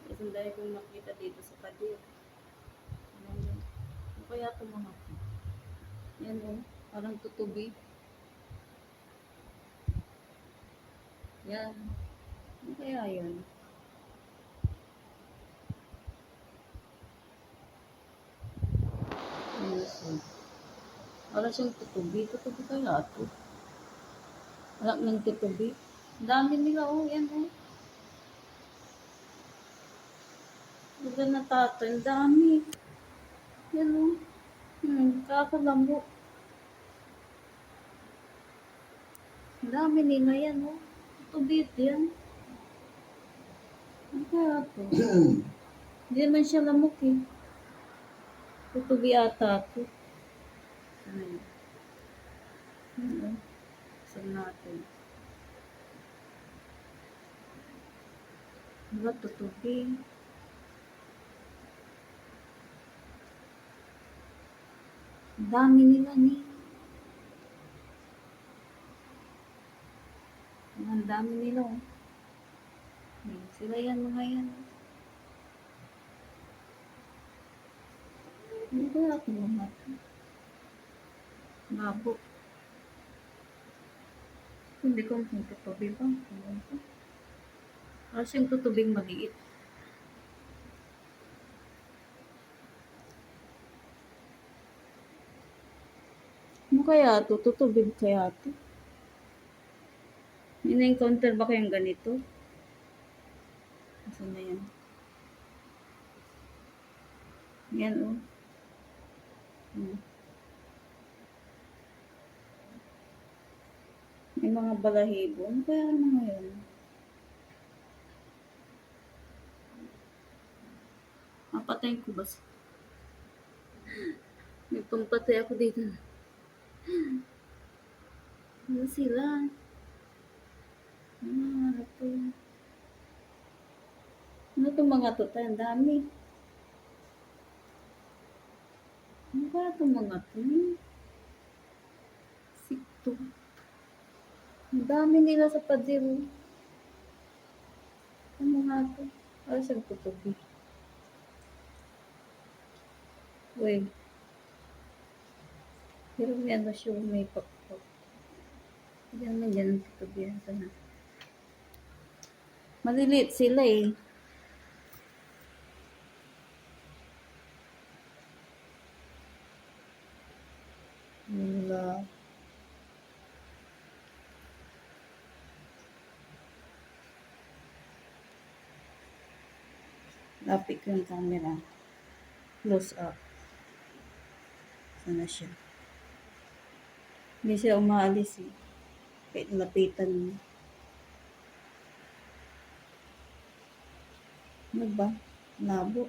Kasi ang dahil kong nakita dito sa pader. Ano kaya ito mga to? Yan o, parang tutubi. Yan. Ano kaya yun? Ayan. Parang siyang tutubi. Tutubi kaya ito? Anak ng tutubi. Ang dami nila o. Yan o. Diba natato? Ang dami. Yan o. Kakalambo. Ang dami nila yan o. Tutubit yan. Ano kaya ito? Hindi naman siya lamok eh. Tutubi ata ito. Ano? Ano? Saan natin? Diba tutubi? Ang dami nila ni. Ang dami nila oh. Sila yan mga yan. Ano kaya ako mga ito? Mabo. Hindi ko kung tutubi ba? Parang siyang tutubing maliit. Ano kaya ito? Tutubig kaya ito? May na-encounter ba kayong ganito? Saan na yan? Yan o. May mga balahibo. Ano kaya mga yun? Mapatayin ko ba? May pampatay ako dito. Ano sila? Ano ito? Ano itong mga ito? Ang dami. Ano kaya itong mga ito? Sikto. Ang dami nila sa padiro. Ano nga ito? Para siyang tutubi. Uy. Pero may ano siya, may pakpak. Hindi naman yan ang tutubi. Sana. Maliliit sila eh. Wala. Lapit ko yung camera. Close up. Sana siya. Hindi siya umaalis eh. Kahit lapitan mo. Ano ba? Labo.